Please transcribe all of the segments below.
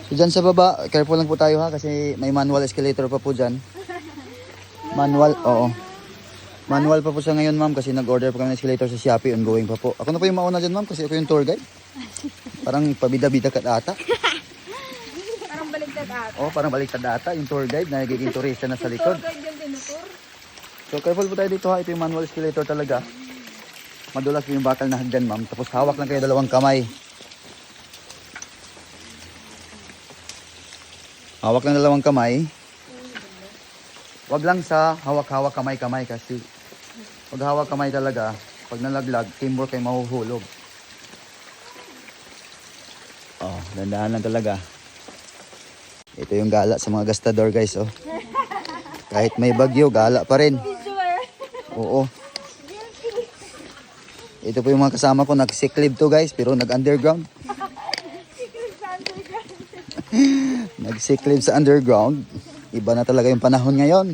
So dyan sa baba, careful lang po tayo ha kasi may manual escalator pa po dyan. Manual, oo. Manual pa po siya ngayon ma'am kasi nag-order pa kami ng escalator sa Shopee, ongoing pa po. Ako na po yung mauna dyan ma'am kasi ako yung tour guide. Parang pabida-bida ka ata. Parang baligtad ata. Oo, parang baliktad ata yung tour guide na nagiging turista na sa likod. Tour guide yung tinutur. So careful po tayo dito ha, ito yung manual escalator talaga. Madulas po yung bakal na hagdan ma'am, tapos hawak lang kayo dalawang kamay. Hawak lang dalawang kamay. Wag lang sa hawak-hawak kamay-kamay kasi pag hawak kamay talaga, pag nalaglag, teamwork ay mahuhulog. Oh, dandahan lang talaga. Ito yung gala sa mga gastador guys, oh. Kahit may bagyo, gala pa rin. Oo. Ito po yung mga kasama ko, nag-sick leave to guys, pero nag-underground. Nag-sick leave sa underground. Iba na talaga yung panahon ngayon.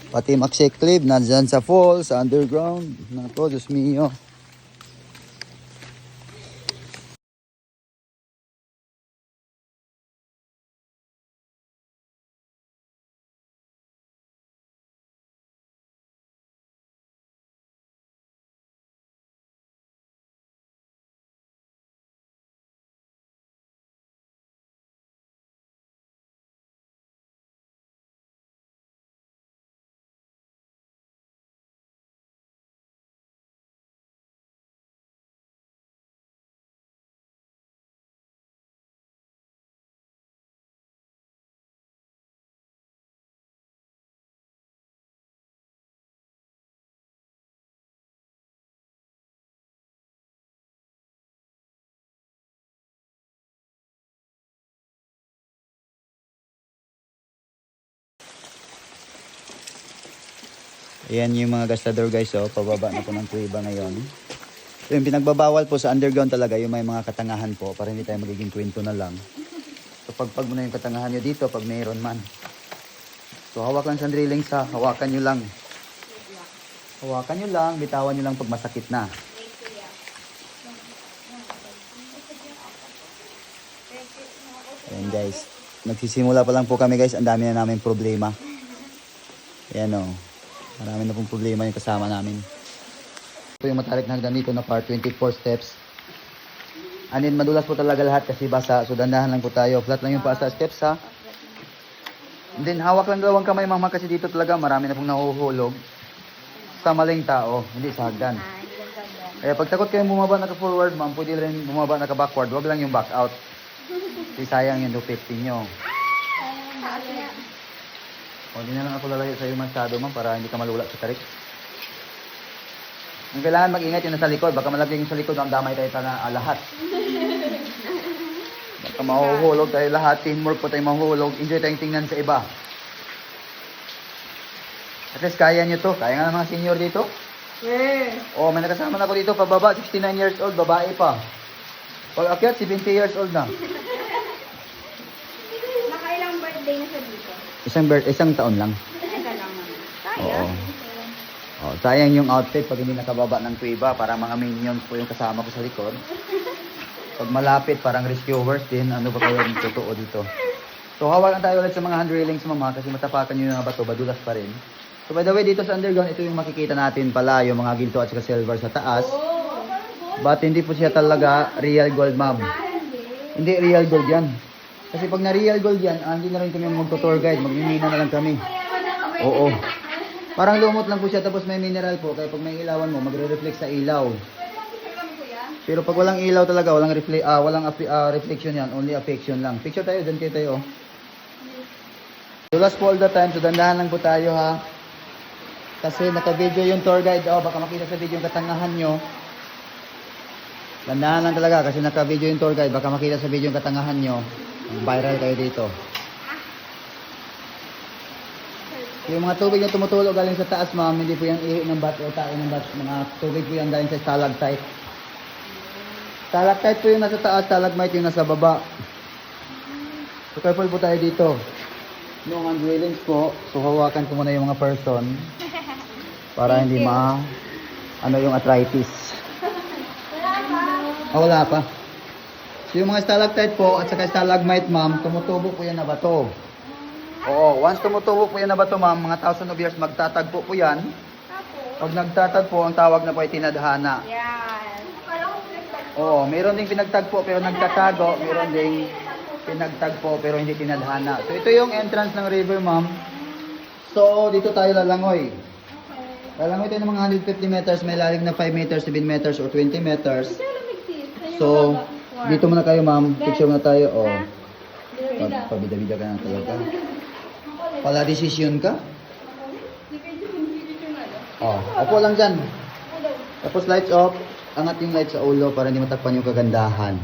Pati mag-sick leave, nandyan sa fall, sa underground. Nako, Diyos mio. Ayan yung mga gastador guys, oh. Pababa na po ng kuiba ngayon. So, yung pinagbabawal po sa underground talaga, yung may mga katangahan po, para hindi tayo magiging kwento na lang. So pagpag mo na yung katangahan nyo dito, pag mayroon man. So hawak lang sa drilling sa, hawakan nyo lang. Hawakan nyo lang, bitawan nyo lang pag masakit na. Ayan guys, nagsisimula pa lang po kami guys, ang dami na namin problema. Ayan o. Marami na pong problema yung kasama namin. Ito yung matarik na hagdan dito na part 24 steps. And then madulas po talaga lahat kasi basa. So dandahan lang po tayo. Flat lang yung pa sa steps ha. And then hawak lang dalawang kamay mama kasi dito talaga marami na pong nahuhulog. Sa maling tao, hindi sa hagdan. Kaya pag takot kayong bumaba naka-forward ma'am, pwede rin bumaba naka-backward. Huwag lang yung back out. Kasi sayang yung 250 nyo. O, hindi na lang ako lalayo sa iyo masyado, ma'am, para hindi ka malula sa tarik. Ang kailangan mag-ingat yung nasa likod. Baka malagay yung sa likod, ang damay tayo lahat. Baka mahuhulog tayo lahat. Teamwork po tayo mahuhulog. Enjoy tayong tingnan sa iba. At least kaya nyo to. Kaya nga ng mga senior dito. O, may nakasama na ako dito. Pababa, 69 years old. Babae pa. Pag akyat, 70 years old na. Nakailang birthday na siya dito? Isang taon lang. Isa lang naman. Oo. Oh, sayang yung outfit pag hindi nakababa ng tuiba. Para mga minions po yung kasama ko sa likod. Pag malapit, parang rescuers din. Ano ba kayo yung totoo dito? So, hawakan tayo ulit sa mga hand railings mama. Kasi matapakan nyo yung bato. Badulas pa rin. So, by the way, dito sa underground, ito yung makikita natin pala. Yung mga ginto at saka silver sa taas. But hindi po siya talaga real gold, ma'am. Hindi real gold yan. Kasi pag na real gold yan, hindi na rin kami magto-tour guide. Magmimina na lang kami. Oo. Parang lumot lang po siya tapos may mineral po. Kaya pag may ilawan mo, magre-reflect sa ilaw. Pero pag walang ilaw talaga, walang reflection yan. Only affection lang. Picture tayo, dyan kayo tayo. Dulas po all the time. So dandahan lang po tayo ha. Kasi naka-video yung tour guide. Oh, baka makita sa video yung katangahan nyo. Dandahan lang talaga kasi naka-video yung tour guide. Baka makita sa video yung katangahan nyo. Viral kayo dito. Yung mga tubig na tumutulo galing sa taas, ma'am, hindi po yung ihi ng bat o tae ng bat. Mga tubig po yan galing sa stalactite. Stalactite po yung nasa taas, stalagmite yung nasa baba. So careful po tayo dito. Yung hand railings po, so hawakan ko muna yung mga person para hindi ano yung arthritis. Wala pa. So yung mga stalactite po at saka stalagmite, ma'am, tumutubo po yan na bato. Oo, once tumutubo po yan na bato, ma'am, mga thousand of years, magtatagpo po yan. Tapos, Pag nagtatagpo, ang tawag na po ay tinadhana. yan. Oo, meron ding pinagtagpo pero nagtatago, meron ding pinagtagpo pero hindi tinadhana. So ito yung entrance ng river, ma'am. So dito tayo lalangoy. Lalangoy tayo ng mga 150 meters, may lalim na 5 meters, 7 meters, or 20 meters. So, dito muna kayo, ma'am. Picture muna tayo. Oh. Pabida-bida ka na talaga. Pala decision ka? Oh, upo lang dyan. Tapos lights off. Angat yung lights sa ulo para hindi matakpan yung kagandahan.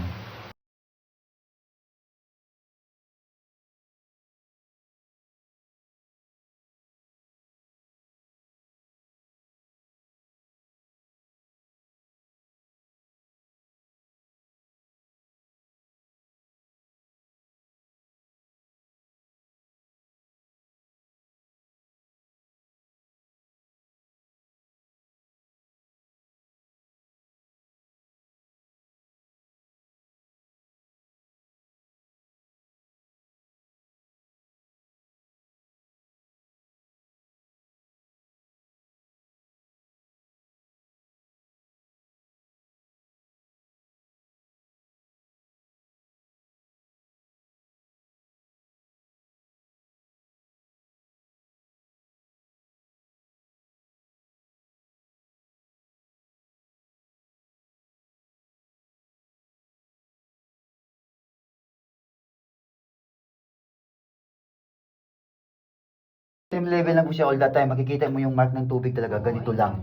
Same level lang po siya all the time. Makikita mo yung mark ng tubig talaga. Ganito lang.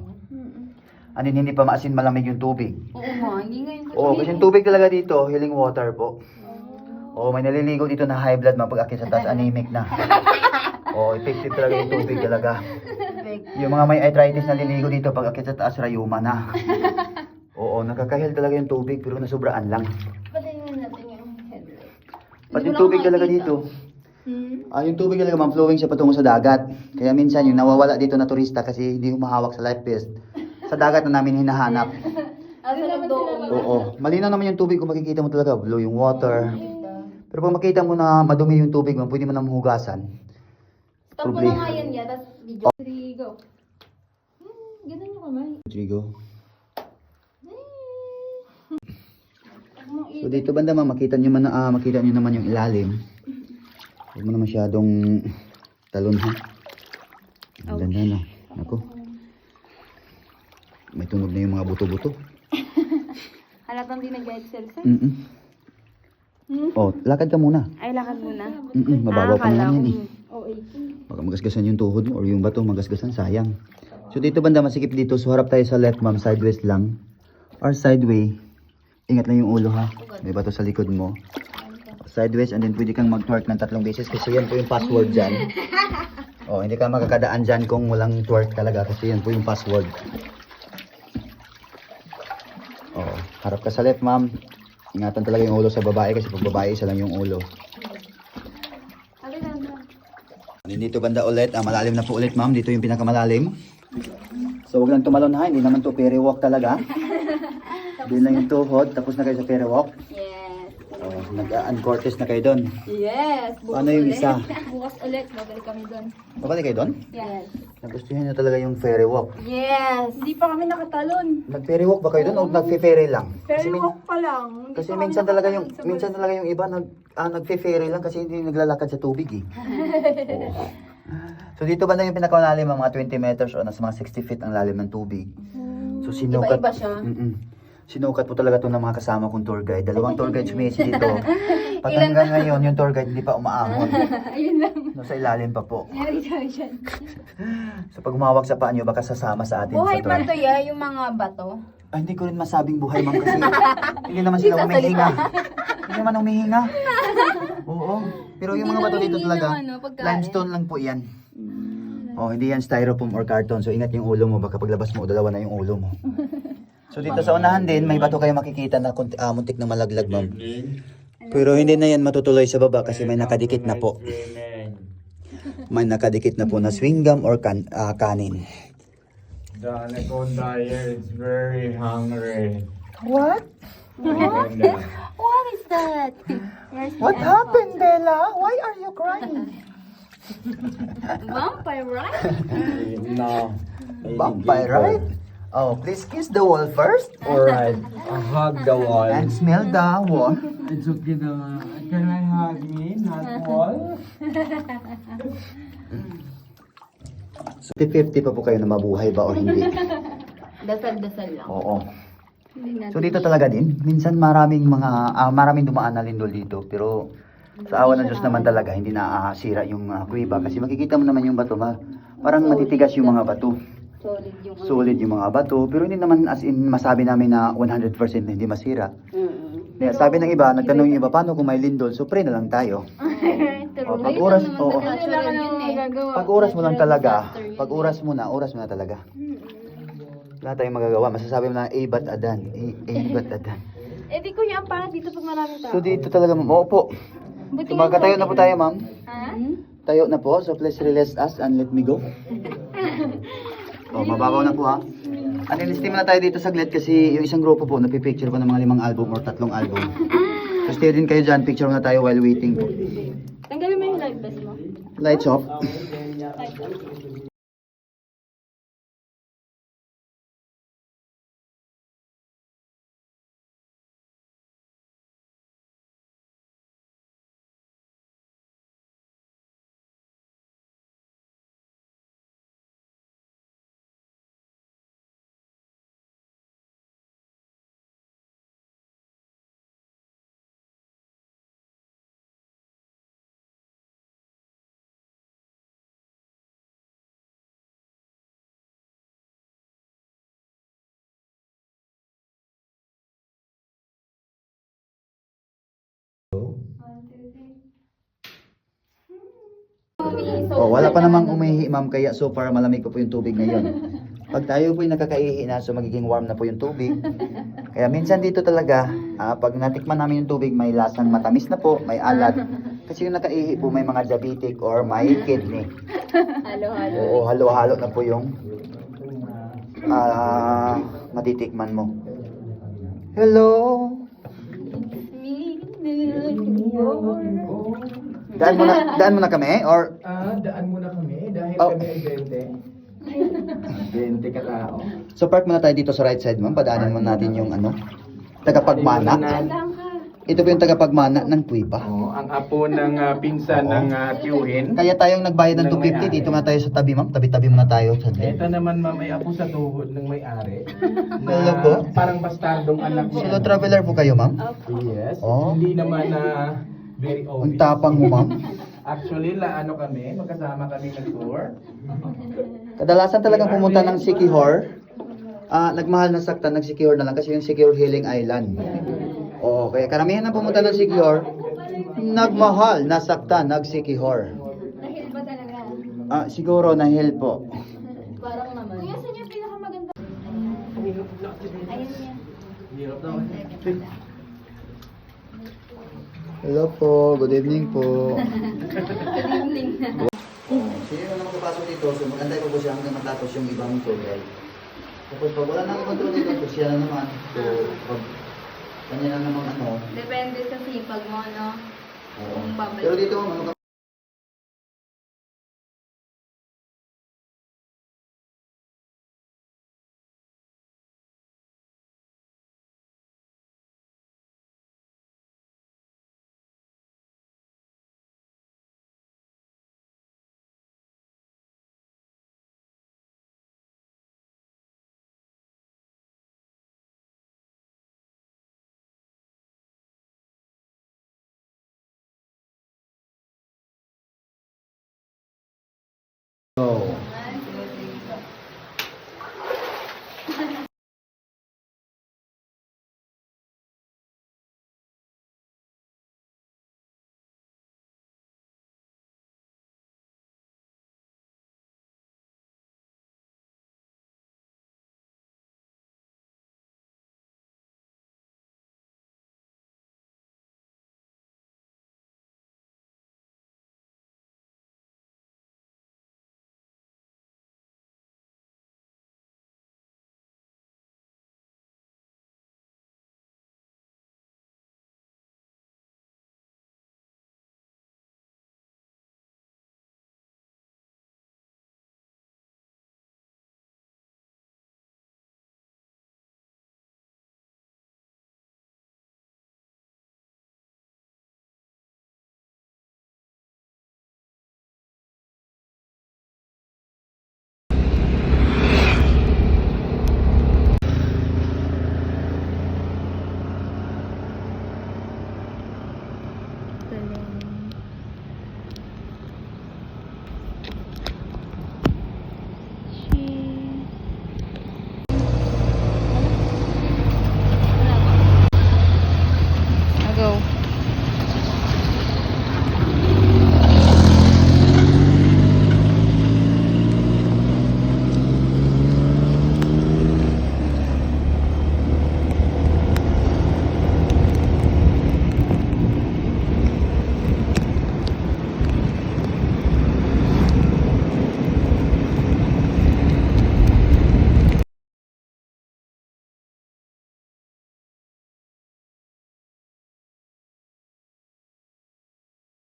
Ano hindi pa maasin malamig yung tubig. Oo nga, hindi ngayon. Oo, kasi yung tubig talaga dito, healing water po. Oo, may naliligo dito na high blood, mapag-akit sa taas, anemic na. Oo, effective talaga yung tubig talaga. Yung mga may arthritis na naliligo dito, pag akit sa taas, rayuma na. Oo, nakakahil talaga yung tubig, pero nasubraan lang. Patingin natin yung headlight. Pati yung tubig talaga dito. Yung tubig talaga, ma'am, flowing siya patungo sa dagat. Kaya minsan yung nawawala dito na turista kasi hindi humahawak sa life vest. Sa dagat na namin hinahanap. Asa nagdoon? Oo, malinaw naman yung tubig kung makikita mo talaga, blue yung water. Pero pag makita mo na madumi yung tubig, ma'am, pwede mo nang hugasan. Stop mo na nga yan, tapos video. 3, go. Ganun yung kamay. Rodrigo. So dito banda, ma'am, makita niyo naman yung ilalim. Huwag mo na masyadong talon, ha? Ang ganda na. Ako. May tunog na yung mga buto-buto. Halatang di nag-exercise? Oh, lakad ka muna. Ay, lakad muna. Mababaw pa naman yan eh. Oo, Baka magasgasan yung tuhod mo or yung bato magasgasan, sayang. So dito banda, masikip dito. So harap tayo sa left, ma'am. Sideways lang. Or sideway. Ingat lang yung ulo, ha? May bato sa likod mo. Sideways, and then pwede kang mag-twerk ng 3 beses kasi yan po yung password dyan. Oh, hindi ka makakadaan dyan kung walang twerk talaga kasi yan po yung password. Oh, harap ka sa left, ma'am. Ingatan talaga yung ulo sa babae kasi pag babae, isa lang yung ulo. Dito banda ulit, malalim na po ulit, ma'am. Dito yung pinakamalalim. So, wag lang tumalon, ha. Hindi naman to fairy walk talaga. Doon lang yung tuhod, tapos na kayo sa fairy walk. Yes. Oh, nag-uncortes na kayo doon. Yes. Bukas Ano yung ulit. isa? Bukas ulit. Babalik kami doon. Babalik kayo doon? Yes. Nagustuhan nyo talaga yung fairy walk. Yes. Hindi pa kami nakatalon. Nag-fairy walk ba kayo doon o nag-ferry lang? Ferry walk pa lang. Hindi Kasi pa kami minsan talaga yung nakatalon sa minsan talaga yung iba nag-ferry lang kasi hindi naglalakad sa tubig eh. Oo. So dito banda yung pinakalalim, mga 20 meters o nasa mga 60 feet ang lalim ng tubig. So sinukat. Iba-iba siya. Sinukat po talaga ito ng mga kasama kong tour guide. 2 tour guides sumisi dito. Pag hanggang ngayon, yung tour guide hindi pa umaahon. Ayun lang. Nasa ilalim pa po. Yari tayo dyan. So pag humawak sa paa nyo, baka sasama sa atin Buhay sa tour. pa to ya, yung mga bato. Ay, hindi ko rin masabing buhay, ma'am, kasi hindi naman sila humihinga. Hindi naman humihinga. Oo. Pero yung mga bato dito talaga, limestone lang po yan. Oh, hindi yan styrofoam or carton. So ingat yung ulo mo, baka paglabas mo, dalawa na yung ulo mo. So dito sa unahan din, may bato kayo makikita na muntik na malaglag, ma'am. Pero hindi na yan matutuloy sa baba kasi may nakadikit na po. May nakadikit na po na swing gum or kanin. The anaconda here is very hungry. What? What? What is that? Where's the What apple? happened, Bella? Why are you crying? Vampire, right? No. Vampire, right? Oh, please kiss the wall first. Alright. Hug the wall. And smell the wall. It's okay na. Can I hug me? Not wall? So, 50-50 pa po kayo na mabuhay ba o hindi? Dasal-dasal lang. Oo. Hindi natin. So dito talaga din, minsan maraming dumaan na lindol dito, pero sa awa ng Diyos naman talaga, hindi nasira yung kuweba kasi makikita mo naman yung bato, parang matitigas yung mga bato. Solid yung Solid yung mga bato, pero hindi naman as in masabi namin na 100% na hindi masira. Kaya sabi ng iba, nagtanong yung iba, paano kung may lindol? So pray na lang tayo. O, pag oras, oo. Pag oras mo lang talaga, pag oras mo na talaga. Wala tayong magagawa. Masasabi mo na, bat adan. Bat adan. Eh di kuya, ang pangit dito pag maraming tao. So dito talaga, ma'am. Opo. Buti So magkatayo na po tayo, ma'am. Ha? Tayo na po. So please release us and let me go. Mababaw na po ha. Anilisteam na tayo dito saglit kasi yung isang grupo po, napipicture ko ng mga 5 album or 3 album. So stay din kayo dyan. Picture na tayo while waiting po. Tanggalin mo yung live best mo. Lights off. Wala pa namang umihi, ma'am, kaya so far malamig pa po yung tubig ngayon. Pag tayo po yung nakakaihi na, so magiging warm na po yung tubig. Kaya minsan dito talaga, pag natikman namin yung tubig, may lasang matamis na po, may alat. Kasi yung nakaihi po, may mga diabetic or may kidney. Halo-halo. Oo, halo-halo na po yung matitikman mo. Hello! Daan mo na kami? Or Daan muna kami dahil Oh. kami ay 20. 20 katao. so park muna tayo dito sa right side, ma'am. Padaanan mo natin yung tagapagmana. Ito po yung tagapagmana ng Puipa. Ang apo ng pinsan ng tiyuhin. Kaya tayong nagbayad ng 250, dito na tayo sa tabi, ma'am. Tabi-tabi muna tayo. Ito naman ma'am ay apo sa tuhod ng may-ari. Hello po. Parang bastardong anak niya. Solo traveler po kayo, ma'am? Yes. Oh. Hindi naman very Ang obvious. tapang mo, ma'am. Actually, kami, magkasama kami nag-tour. Kadalasan talagang pumunta ng Siquijor. Nagmahal na saktan, nag-Siquijor na lang kasi yung Siquijor Healing Island. Oo, kaya karamihan na pumunta ng Siquijor, nagmahal, nasaktan, nag-Siquijor. Nahil ba talaga? Siguro nahil po. Parang naman. Kuya, saan yung pinakamaganda? Ayun niya. Hirap naman. Hello po, good evening po. Good evening. Sino na magpapasok dito, so magantay po siya hanggang matapos yung ibang tour guide. Tapos pag wala nang control dito, so siya na naman. So, pag kanya na naman Depende sa sipag mo, no? Oo. Kung babalik. Pero dito,